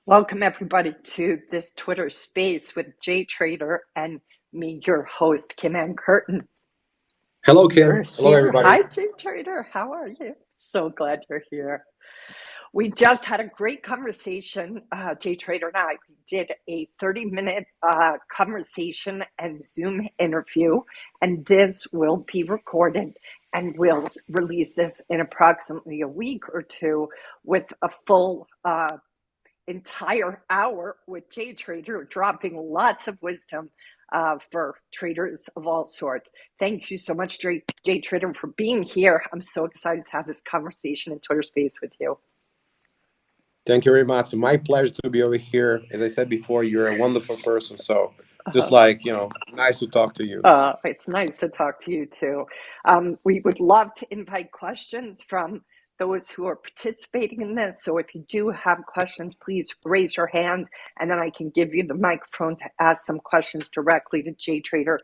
Welcome everybody to this Twitter space with JTRADER and me, your host, Ann Curtin. Hello, You're Kim. Hello, here. everybody. Hi, JTRADER. How are you? So glad you're here. We just had a great conversation, JTRADER and I. We did a 30-minute conversation and Zoom interview, and this will be recorded and we'll release this in approximately a week or two with a full entire hour with JTRADER, dropping lots of wisdom for traders of all sorts. Thank you so much, JTRADER, for being here. I'm so excited to have this conversation in Twitter space with you. Thank you very much. My pleasure to be over here. As I said before, you're a wonderful person. So just nice to talk to you. It's nice to talk to you too. We would love to invite questions from those who are participating in this. So if you do have questions, please raise your hand and then I can give you the microphone to ask some questions directly to JTRADER.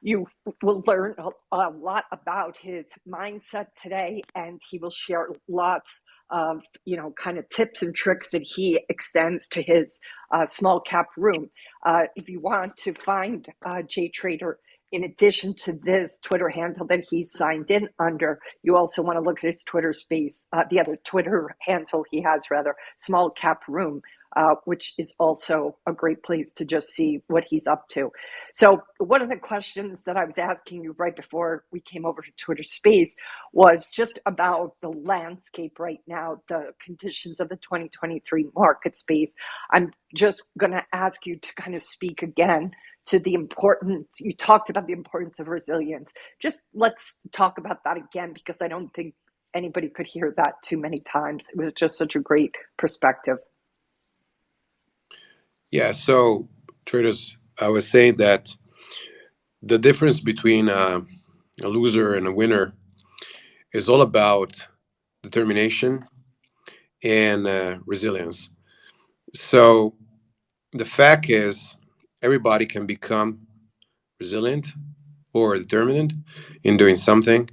You will learn a lot about his mindset today, and he will share lots of, kind of tips and tricks that he extends to his small cap room. If you want to find JTRADER, in addition to this Twitter handle that he's signed in under, you also want to look at his Twitter space, the other Twitter handle he has, rather, Small Cap Room, which is also a great place to just see what he's up to. So one of the questions that I was asking you right before we came over to Twitter space was just about the landscape right now, the conditions of the 2023 market space. I'm just going to ask you to kind of speak again to the importance. You talked about the importance of resilience. Just let's talk about that again, because I don't think anybody could hear that too many times. It was just such a great perspective. Yeah, so traders, I was saying that the difference between a loser and a winner is all about determination and resilience. So the fact is, everybody can become resilient or determined in doing something,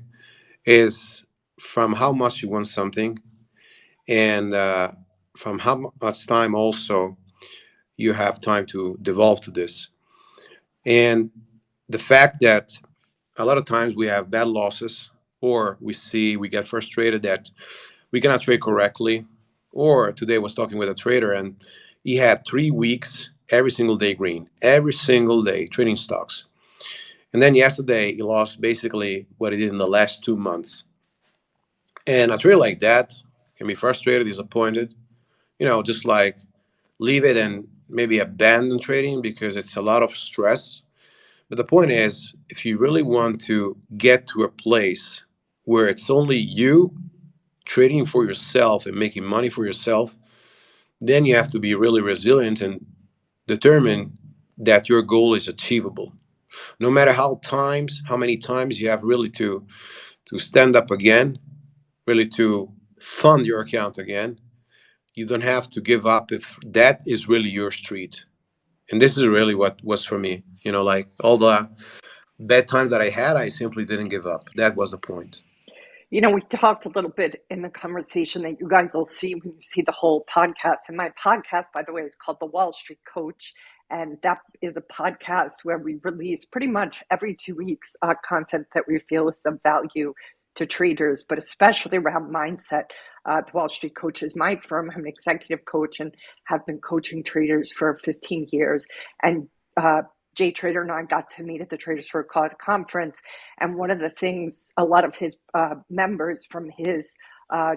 is from how much you want something and from how much time also you have time to devolve to this. And the fact that a lot of times we have bad losses, or we get frustrated that we cannot trade correctly. Or today I was talking with a trader and he had 3 weeks every single day green, every single day trading stocks. And then yesterday he lost basically what he did in the last 2 months. And a trader like that can be frustrated, disappointed, just like leave it and maybe abandon trading because it's a lot of stress. But the point is, if you really want to get to a place where it's only you trading for yourself and making money for yourself, then you have to be really resilient and determine that your goal is achievable. No matter how many times you have really to stand up again, really to fund your account again, you don't have to give up if that is really your street. And this is really what was for me. Like all the bad times that I had, I simply didn't give up. That was the point. We talked a little bit in the conversation that you guys will see when you see the whole podcast. And my podcast, by the way, is called The Wall Street Coach. And that is a podcast where we release pretty much every 2 weeks content that we feel is of value to traders, but especially around mindset. The Wall Street Coach is my firm. I'm an executive coach and have been coaching traders for 15 years. And JTRADER and I got to meet at the Traders for a Cause conference. And one of the things, a lot of his members from his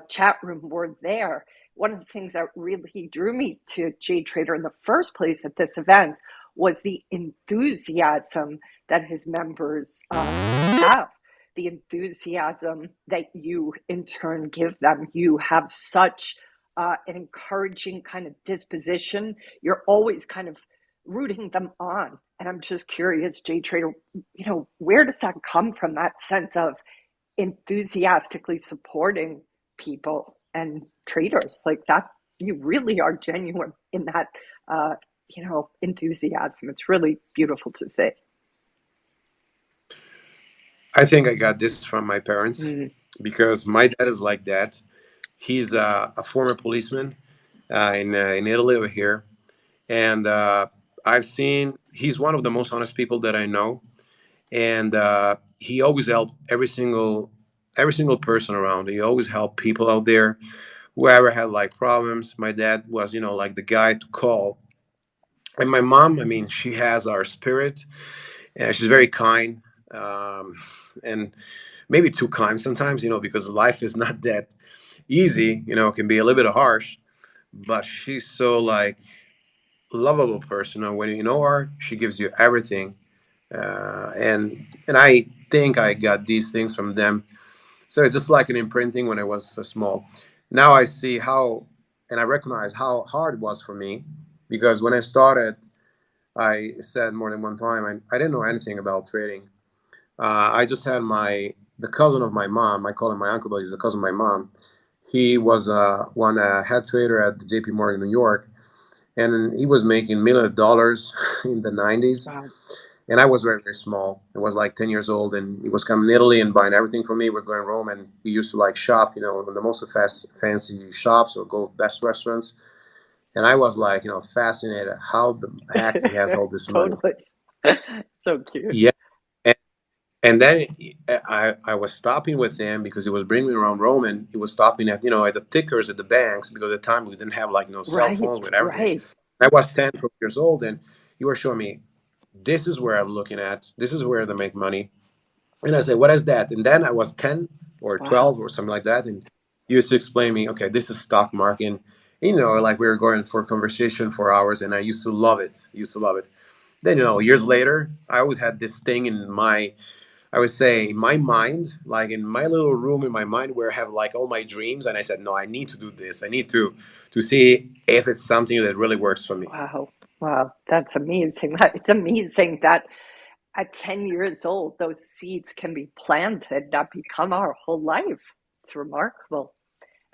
chat room were there. One of the things that really drew me to JTRADER in the first place at this event was the enthusiasm that his members have. The enthusiasm that you in turn give them. You have such an encouraging kind of disposition. You're always kind of rooting them on. And I'm just curious, JTRADER, where does that come from, that sense of enthusiastically supporting people and traders like that? You really are genuine in that, enthusiasm. It's really beautiful to see. I think I got this from my parents because my dad is like that. He's a former policeman. in Italy over here, and I've seen he's one of the most honest people that I know, and he always helped every single person around. He always helped people out there, whoever had like problems. My dad was, like the guy to call. And my mom, I mean, she has our spirit, and she's very kind, um, and maybe too kind sometimes, because life is not that easy. It can be a little bit harsh, but she's so like lovable person. And when you know her, she gives you everything, and I think I got these things from them. So it's just like an imprinting when I was so small. Now I see how, and I recognize how hard it was for me, because when I started, I said more than one time, I didn't know anything about trading. I just had the cousin of my mom. I call him my uncle, but he's the cousin of my mom. He was one head trader at the J.P. Morgan, New York, and he was making millions of dollars in the 90s. Wow. And I was very, very small. I was like 10 years old, and he was coming to Italy and buying everything for me. We're going to Rome, and we used to like shop, in the most fancy shops or go best restaurants. And I was like, fascinated how the heck he has all this money. Totally. So cute. Yeah. And, and then I was stopping with him because he was bringing me around Rome, and he was stopping at the tickers at the banks, because at the time we didn't have like cell Right, phones with everything. right. I was 10, 12 years old, and he was showing me, this is where I'm looking at. This is where they make money. And I said, what is that? And then I was 10 or Wow. 12 or something like that. And he used to explain to me, okay, this is stock market. And, like we were going for a conversation for hours, and I used to love it. Used to love it. Then, years later, I always had this thing in I would say, my mind, like in my little room in my mind where I have like all my dreams. And I said, no, I need to do this. I need to see if it's something that really works for me. Wow. Wow. That's amazing. It's amazing that at 10 years old, those seeds can be planted that become our whole life. It's remarkable.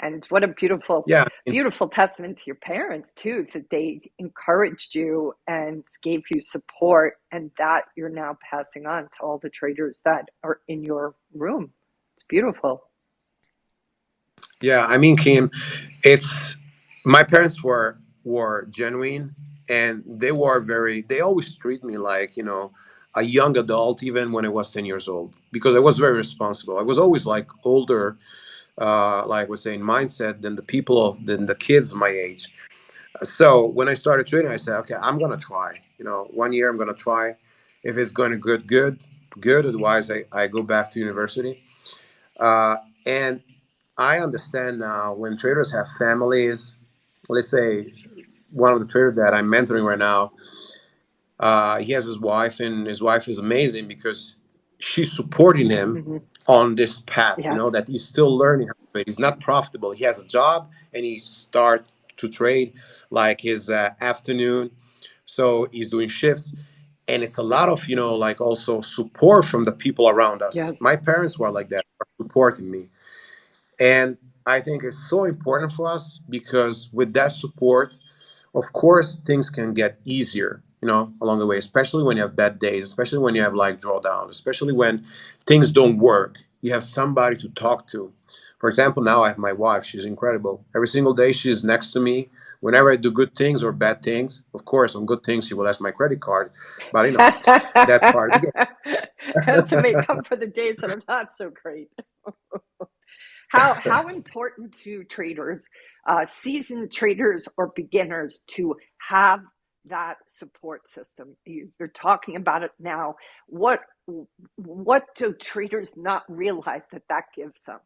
And what a beautiful, Yeah. beautiful testament to your parents, too, that they encouraged you and gave you support, and that you're now passing on to all the traders that are in your room. It's beautiful. Yeah, I mean, Kim, it's my parents were genuine, and they were very. They always treat me like a young adult, even when I was 10 years old, because I was very responsible. I was always like older, like I was saying, mindset than the kids my age. So when I started trading, I said, okay, I'm gonna try. 1 year I'm gonna try. If it's going to good, good, good. Otherwise, I go back to university. And I understand now when traders have families. Let's say one of the traders that I'm mentoring right now, he has his wife, and his wife is amazing because she's supporting him Hmm. on this path. Yes. That he's still learning how to trade. He's not profitable. He has a job, and he start to trade like his afternoon. So he's doing shifts, and it's a lot of like also support from the people around us. Yes. My parents were like that, supporting me. And I think it's so important for us because with that support, of course, things can get easier, along the way, especially when you have bad days, especially when you have like drawdowns, especially when things don't work. You have somebody to talk to. For example, now I have my wife. She's incredible. Every single day, she's next to me. Whenever I do good things or bad things, of course, on good things, she will ask my credit card. But, that's part of the To make game. up for the days that are not so great. How important to traders, seasoned traders or beginners, to have that support system? You're talking about it now. What what do traders not realize that that gives them?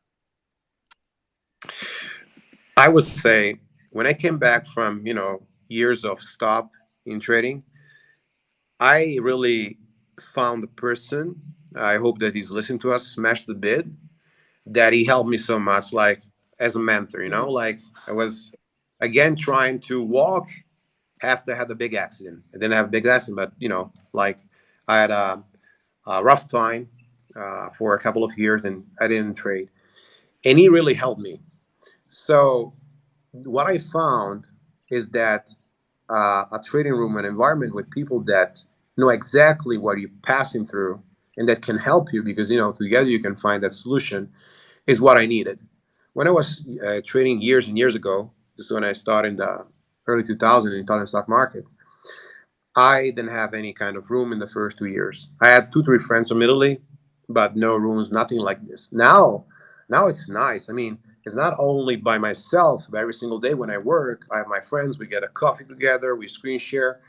I would say when I came back from, years of stop in trading, I really found the person. I hope that he's listening to us, Smash the Bid, that he helped me so much, like as a mentor, Mhm. like I was again trying to walk after I had a big accident. I didn't have a big accident, but like I had a rough time for a couple of years, and I didn't trade. And he really helped me. So what I found is that a trading room, an environment with people that know exactly what you're passing through and that can help you, because together you can find that solution, is what I needed. When I was trading years and years ago, This is when I started in the early 2000s in Italian stock market. I didn't have any kind of room in the first 2 years. I had two, three friends from Italy, but no rooms, nothing like this. Now it's nice. I mean, it's not only by myself, but every single day when I work, I have my friends, we get a coffee together, we screen share,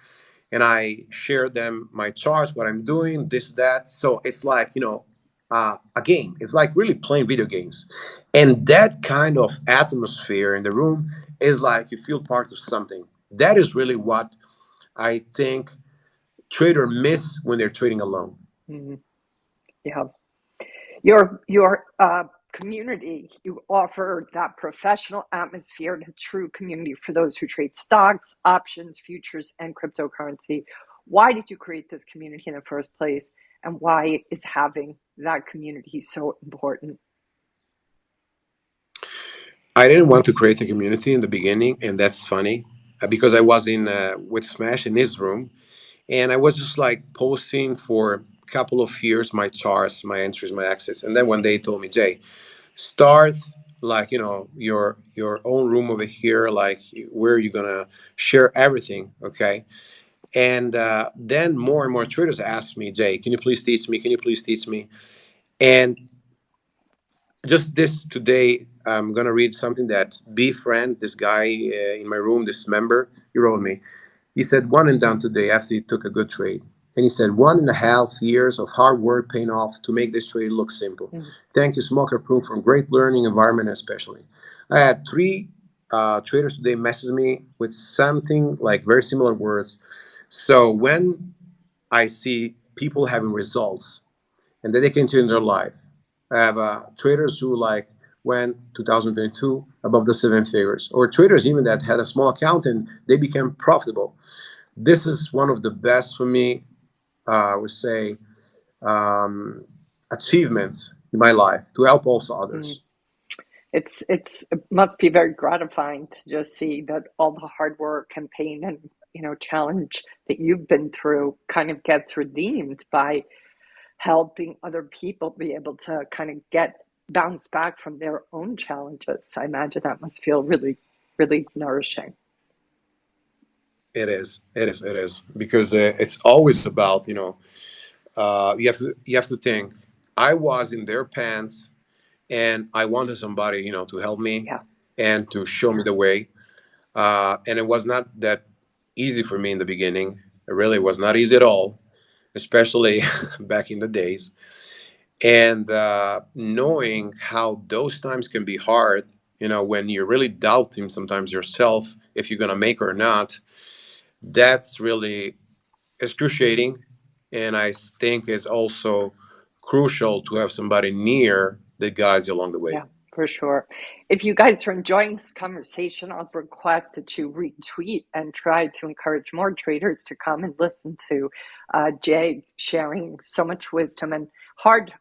and I share them my charts, what I'm doing, this, that. So it's like, a game. It's like really playing video games. And that kind of atmosphere in the room is like you feel part of something. That is really what I think traders miss when they're trading alone. Mhm. Yeah. Your community, you offer that professional atmosphere and a true community for those who trade stocks, options, futures, and cryptocurrency. Why did you create this community in the first place? And why is having that community so important? I didn't want to create a community in the beginning, and that's funny because I was in with Smash in his room, and I was just like posting for a couple of years my charts, my entries, my exits, and then one day he told me, Jay, start like your own room over here, like where you're gonna share everything, okay? And then more and more traders asked me, Jay, can you please teach me? Can you please teach me? And just this today, I'm gonna read something that B friend, this guy in my room, this member, he wrote me. He said one and done today after he took a good trade. And he said 1.5 years of hard work paying off to make this trade look simple. Mm. Thank you, Smoker Proof, for great learning environment especially. I had three traders today message me with something like very similar words. So when I see people having results and that they continue in their life. I have traders who like went 2022 above the seven figures, or traders even that had a small account and they became profitable. This is one of the best for me, I would say, um, achievements in my life to help also Mm. others. It must be very gratifying to just see that all the hard work and pain and challenge that you've been through kind of gets redeemed by helping other people be able to kind of get bounce back from their own challenges. I imagine that must feel really, really nourishing. It is because it's always about you have to think. I was in their pants and I wanted somebody to help me Yeah, and to show me the way. And it was not that easy for me in the beginning. It really was not easy at all, especially back in the days. And knowing how those times can be hard, when you're really doubting sometimes yourself if you're going to make or not, that's really excruciating. And I think it's also crucial to have somebody near that guides you along the way. yeah, for sure. If you guys are enjoying this conversation, I'll request that you retweet and try to encourage more traders to come and listen to Jay sharing so much wisdom and hard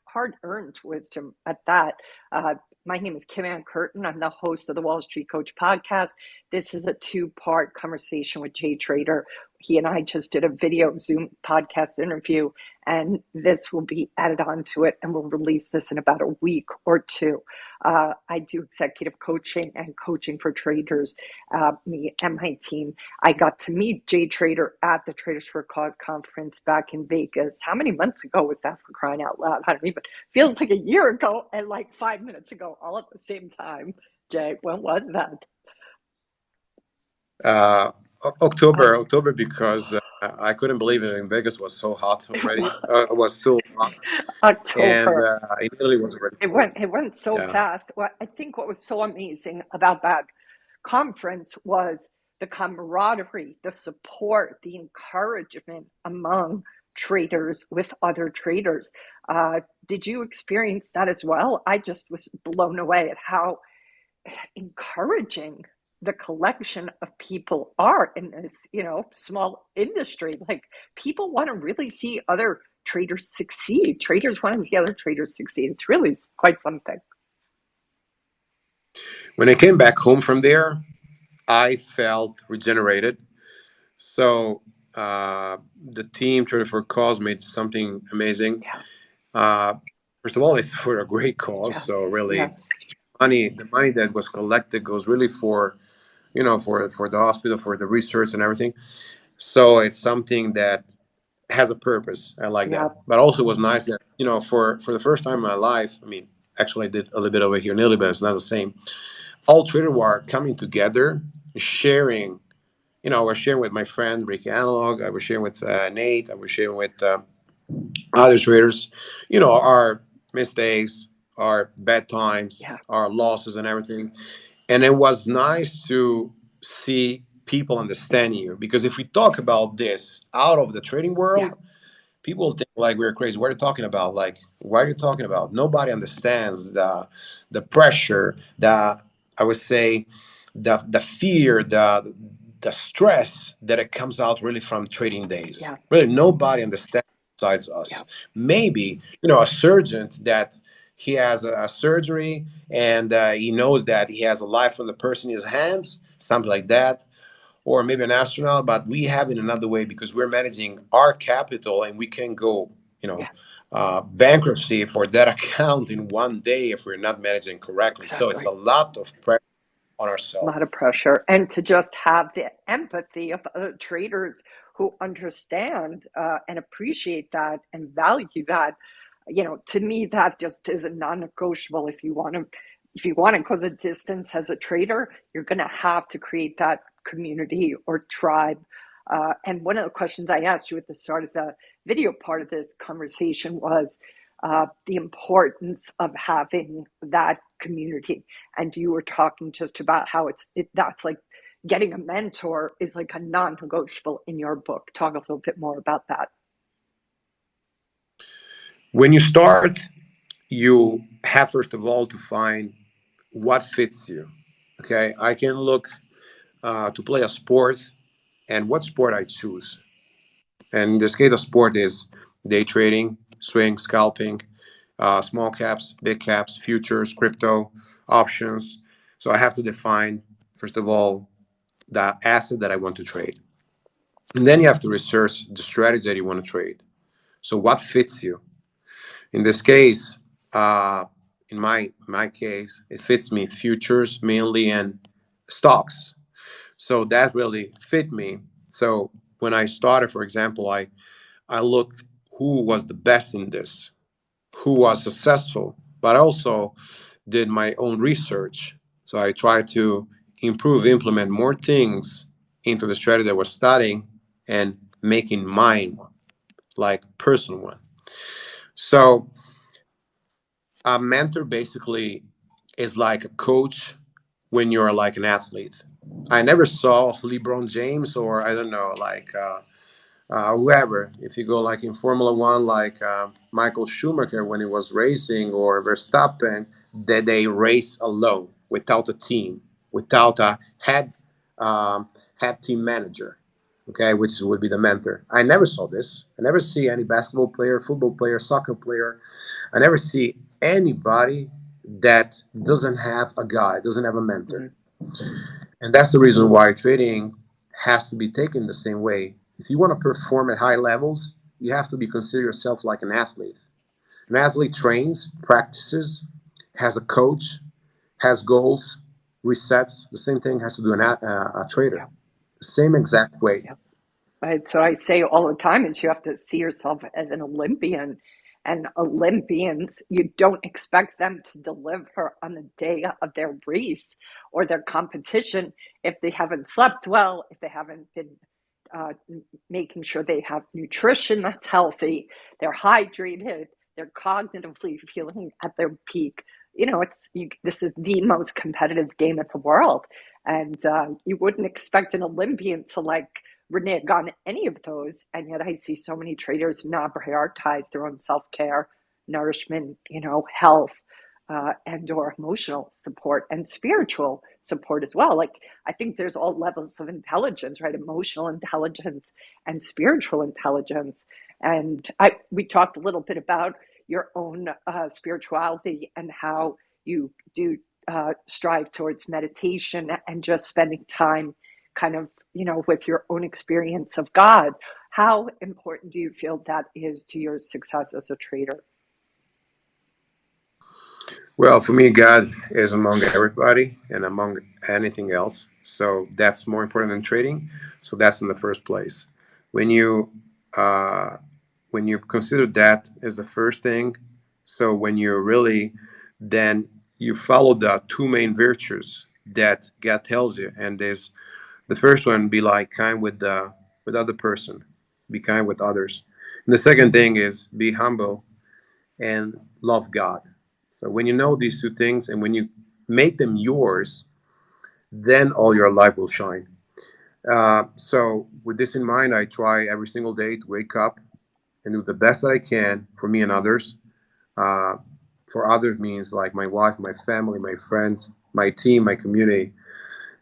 earned wisdom at that. Uh, my name is Ann Curtin. I'm the host of the Wall Street Coach podcast. This is a two-part conversation with Jay Trader. He and I just did a video Zoom podcast interview, and this will be added onto it, and we'll release this in about a week or two. I do executive coaching and coaching for traders, me and my team. I got to meet Jay Trader at the Traders for a Cause conference back in Vegas. How many months ago was that, for crying out loud? I don't even, feels like a year ago and like 5 minutes ago, all at the same time. Jay, when was that? Uh, I October, because I couldn't believe it. In Vegas was so hot already. It was so hot, and October. in Italy was already It cold. went so Yeah, fast. What I think what was so amazing about that conference was the camaraderie, the support, the encouragement among traders with other traders. Did you experience that as well? I just was blown away at how encouraging the collection of people are in this, small industry. Like, people want to really see other traders succeed. Traders want to see other traders succeed. It's really quite something. when I came back home from there, I felt regenerated. So the team Trader for Cause made something amazing. Yeah. Uh, First of all, it's for a great cause. So Yes. really, Yes. the money that was collected goes really for for the hospital, for the research and everything. So it's something that has a purpose. I like Yeah, that. But also it was nice that, for the first time in my life, I mean, actually I did a little bit over here in Italy, but it's not the same. All trader were coming together, sharing. I was sharing with my friend Ricky Analog. I was sharing with Nate. I was sharing with other traders. Our mistakes, our bad times, yeah, our losses, and everything. And it was nice to see people understand you, because if we talk about this out of the trading yeah, world, people think like we're crazy. What are you talking about? Like, what are you talking about? Nobody understands the pressure, I would say, the fear, the stress that it comes out really from trading days. yeah, Really, nobody understands besides yeah, us. Maybe a surgeon that he has a surgery, and he knows that he has a life on the person in his hands, something like that, or maybe an astronaut, but we have it another way because we're managing our capital, and we can go, yes, bankruptcy for that account in one day if we're not managing correctly. So it's a exactly. lot of pressure on A ourselves. lot of pressure, and to just have the empathy of other traders who understand and appreciate that and value that. To me, that just is a non-negotiable. If you want to go the distance as a trader, you're going to have to create that community or tribe. And one of the questions I asked you at the start of the video part of this conversation was the importance of having that community. And you were talking just about how that's like getting a mentor is like a non-negotiable in your book. Talk a little bit more about that. When you start, you have first of all to find what fits you. Okay, I can look to play a sport, and what sport I choose. And in this case, the sport is day trading, swing, scalping, small caps, big caps, futures, crypto, options. So I have to define, first of all, the asset that I want to trade. And then you have to research the strategy that you want to trade. So what fits you? In this case, uh, in my case, it fits me futures mainly and stocks. So that really fit me. So when I started, for example, I looked who was the best in this, who was successful, but also did my own research. So I tried to improve, implement more things into the strategy that I was studying and making mine like personal one. So a mentor basically is like a coach when you're like an athlete. I never saw LeBron James, or I don't know, like whoever. If you go like in Formula One, like Michael Schumacher when he was racing, or Verstappen, that they race alone without a team, without a um, head team manager, okay, which would be the mentor. I never saw this. I never see any basketball player, football player, soccer player. I never see anybody that doesn't have a guy, doesn't have a mentor. Mm-hmm. And that's the reason why trading has to be taken the same way. If you want to perform at high levels, you have to be consider yourself like an athlete. An athlete trains, practices, has a coach, has goals, resets. The same thing has to do a Yeah, trader. The same exact way. yeah. It's what I say all the time is you have to see yourself as an Olympian. And Olympians, you don't expect them to deliver on the day of their race or their competition if they haven't slept well, if they haven't been uh, making sure they have nutrition that's healthy, they're hydrated, they're cognitively feeling at their peak. This is the most competitive game in the world, and you wouldn't expect an Olympian to like renege on any of those. And yet I see so many traders not prioritize their own self-care, nourishment, health, and or emotional support and spiritual support as well. Like I think there's all levels of intelligence, right? Emotional intelligence and spiritual intelligence. And we talked a little bit about your own spirituality and how you do strive towards meditation and just spending time kind of, with your own experience of God. How important do you feel that is to your success as a trader? Well, for me, God is among everybody and among anything else. So that's more important than trading. So that's in the first place. When you uh, when you consider that as the first thing, so when you really then you follow the two main virtues that God tells you, and there's the first one, be like kind with other person, be kind with others. And the second thing is be humble and love God. So when you know these two things and when you make them yours, then all your life will shine. So with this in mind, I try every single day to wake up and do the best that I can for me and others. Uh, for others means like my wife, my family, my friends, my team, my community.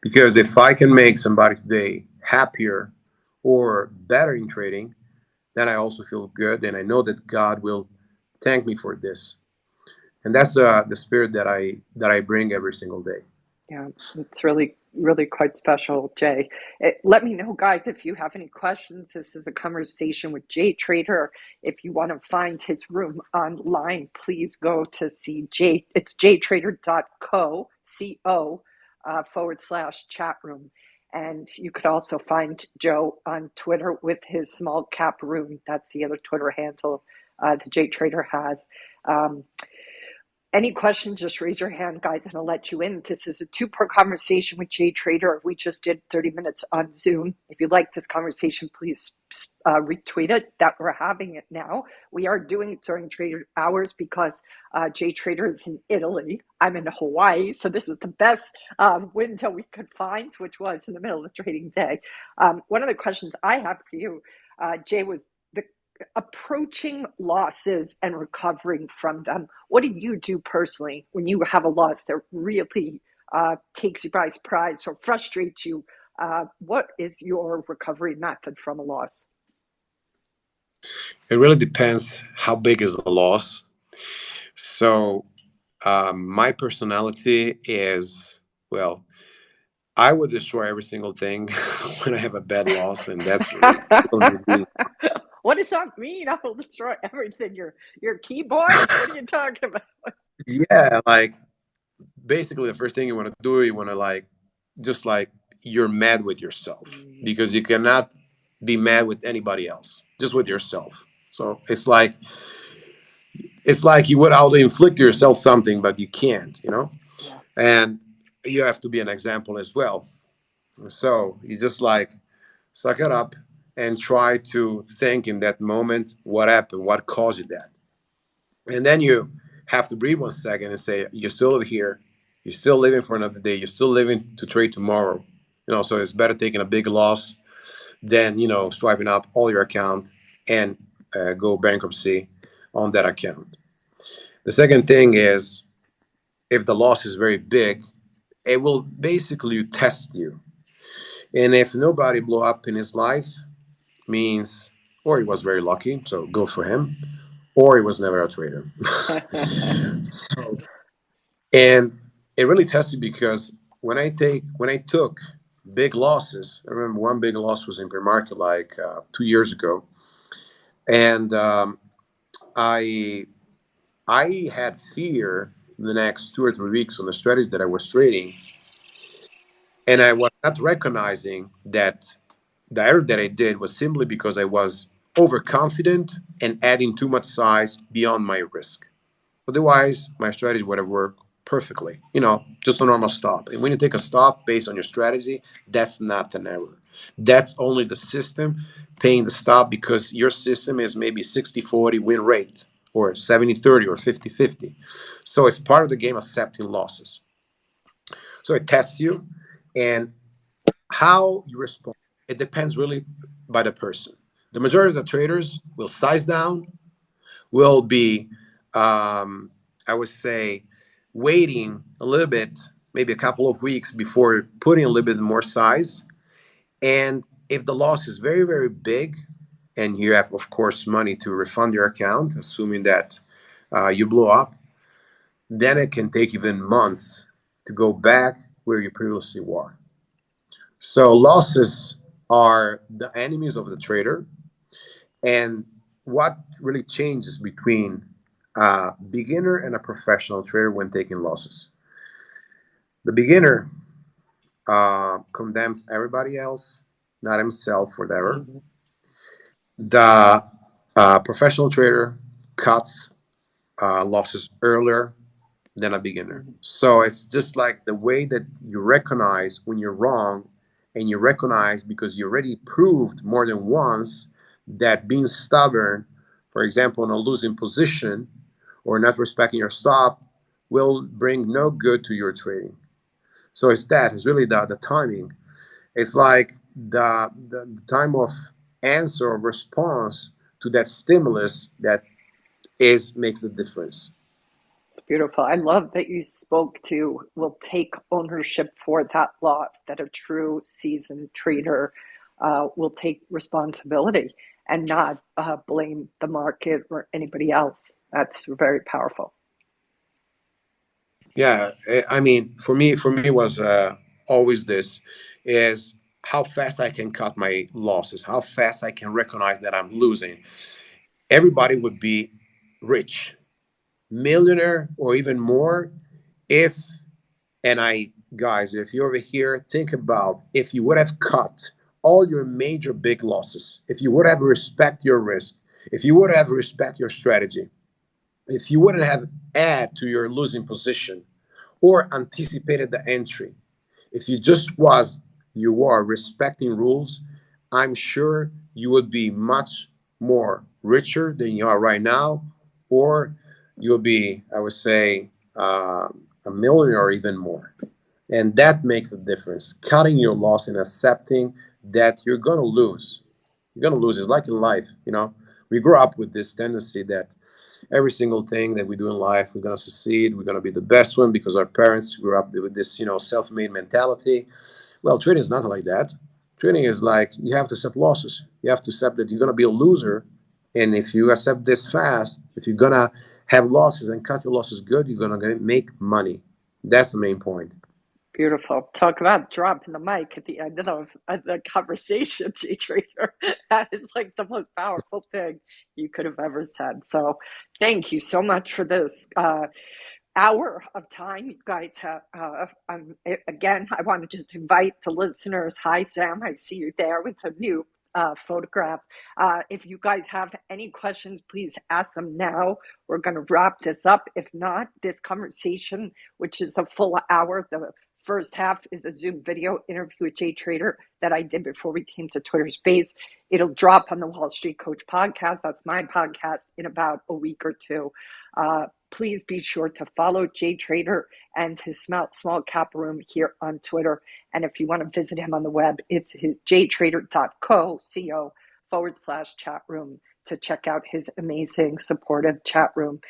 Because if I can make somebody today happier or better in trading, then I also feel good, and I know that God will thank me for this. And that's the spirit that I bring every single day. Yeah, it's really, really quite special, Jay. Let me know, guys, if you have any questions. This is a conversation with Jay Trader. If you want to find his room online, please go to see Jay. It's jtrader.co, / chat room. And you could also find Joe on Twitter with his small cap room. That's the other Twitter handle the Jay Trader has. Um, any questions, just raise your hand, guys, and I'll let you in. This is a two-part conversation with Jay Trader. We just did 30 minutes on Zoom. If you like this conversation, please retweet it that we're having it now. We are doing it during trader hours because Jay Trader is in Italy. I'm in Hawaii, so this was the best window we could find, which was in the middle of the trading day. One of the questions I have for you, Jay, was the approaching losses and recovering from them. What do you do personally when you have a loss that really takes you by surprise or frustrates you? What is your recovery method from a loss? It really depends how big is the loss. So my personality is, well, I would destroy every single thing when I have a bad loss, and that's really doing. What does that mean? I will destroy everything. Your keyboard? What are you talking about? Yeah, like basically the first thing you want to do, you want to like just like you're mad with yourself because you cannot be mad with anybody else, just with yourself. So it's like you would auto inflict yourself something, but you can't. Yeah. And you have to be an example as well. So you just like suck it up and try to think in that moment what happened, what caused that. And then you have to breathe 1 second and say, you're still here. You're still living for another day. You're still living to trade tomorrow. So it's better taking a big loss than, swiping up all your account and go bankruptcy on that account. The second thing is if the loss is very big, it will basically test you. And if nobody blew up in his life, means or he was very lucky, so good for him, or he was never a trader. So, and it really tests you because when I took big losses, I remember one big loss was in pre-market like 2 years ago, and I I had fear the next 2 or 3 weeks on the strategy that I was trading, and I was not recognizing that the error that I did was simply because I was overconfident and adding too much size beyond my risk. Otherwise, my strategy would have worked perfectly. Just a normal stop. And when you take a stop based on your strategy, that's not an error. That's only the system paying the stop because your system is maybe 60-40 win rate or 70-30 or 50-50. So it's part of the game accepting losses. So it tests you, and how you respond, it depends really by the person. The majority of the traders will size down, will be, I would say, waiting a little bit, maybe a couple of weeks before putting a little bit more size. And if the loss is very, very big, and you have, of course, money to refund your account, assuming that you blow up, then it can take even months to go back where you previously were. So losses are the enemies of the trader. And what really changes between a beginner and a professional trader when taking losses? The beginner condemns everybody else, not himself or whatever. Mhm. The professional trader cuts losses earlier than a beginner. Mhm. So it's just like the way that you recognize when you're wrong, and you recognize because you already proved more than once that being stubborn, for example, in a losing position or not respecting your stop, will bring no good to your trading. So it's really the timing. It's like the time of answer or response to that stimulus that is makes the difference. It's beautiful. I love that you spoke to will take ownership for that loss, that a true seasoned trader will take responsibility and not blame the market or anybody else. That's very powerful. Yeah, I mean, for me was always this is how fast I can cut my losses, how fast I can recognize that I'm losing. Everybody would be rich, millionaire, or even more if, and I, guys, if you're over here, think about if you would have cut all your major big losses, if you would have respect your risk, if you would have respect your strategy, if you wouldn't have add to your losing position or anticipated the entry, if you just was you are respecting rules, I'm sure you would be much more richer than you are right now, or you'll be, I would say, a millionaire or even more. And that makes a difference. Cutting your loss and accepting that you're gonna lose. You're gonna lose. It's like in life, we grow up with this tendency that every single thing that we do in life, we're gonna succeed. We're gonna be the best one because our parents grew up with this, self-made mentality. Well, trading is not like that. Trading is like you have to accept losses. You have to accept that you're gonna be a loser, and if you accept this fast, if you're gonna have losses and cut your losses good, you're gonna make money. That's the main point. Beautiful. Talk about dropping the mic at the end of the conversation, G Trader. That is like the most powerful thing you could have ever said. So, thank you so much for this hour of time. You guys have, again, I want to just invite the listeners. Hi, Sam. I see you there with a new photograph. If you guys have any questions, please ask them now. We're going to wrap this up. If not, this conversation, which is a full hour, the first half is a Zoom video interview with Jay Trader that I did before we came to Twitter Space. It'll drop on the Wall Street Coach podcast. That's my podcast in about a week or two. Please be sure to follow Jay Trader and his small cap room here on Twitter. And if you want to visit him on the web, it's his jtrader.co/chat room to check out his amazing supportive chat room.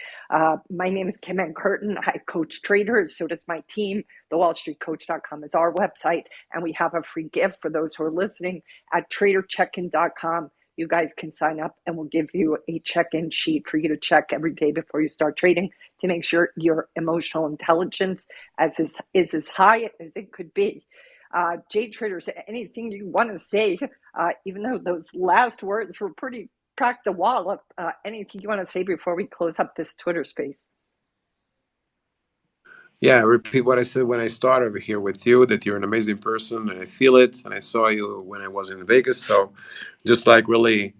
My name is Kim Ann Curtin. I coach traders. So does my team. TheWallStreetCoach.com is our website. And we have a free gift for those who are listening at tradercheckin.com. You guys can sign up and we'll give you a check-in sheet for you to check every day before you start trading to make sure your emotional intelligence is as high as it could be. Jay Traders, anything you want to say, even though those last words were pretty cracked the wall up, anything you want to say before we close up this Twitter space? Yeah, repeat what I said when I started over here with you, that you're an amazing person, and I feel it. And I saw you when I was in Vegas. So just like really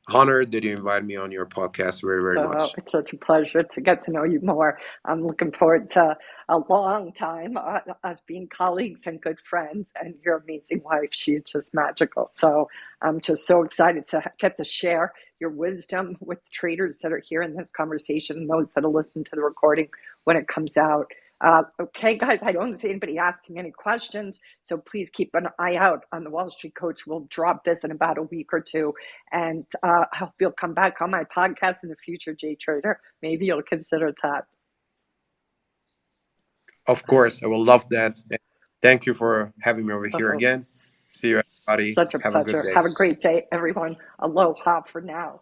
honored that you invited me on your podcast very, very Oh, much. it's such a pleasure to get to know you more. I'm looking forward to a long time, us being colleagues and good friends, and your amazing wife. She's just magical. So I'm just so excited to get to share your wisdom with traders that are here in this conversation and those that'll listen to the recording when it comes out. Okay, guys, I don't see anybody asking any questions, so please keep an eye out on the Wall Street Coach. We'll drop this in about a week or two. And I hope you'll come back on my podcast in the future, Jay Trader. Maybe you'll consider that. Of course, I will love that. And thank you for having me over here Oh, again. See you, everybody. such a Have a good pleasure. day. Have a great day, everyone. Aloha for now.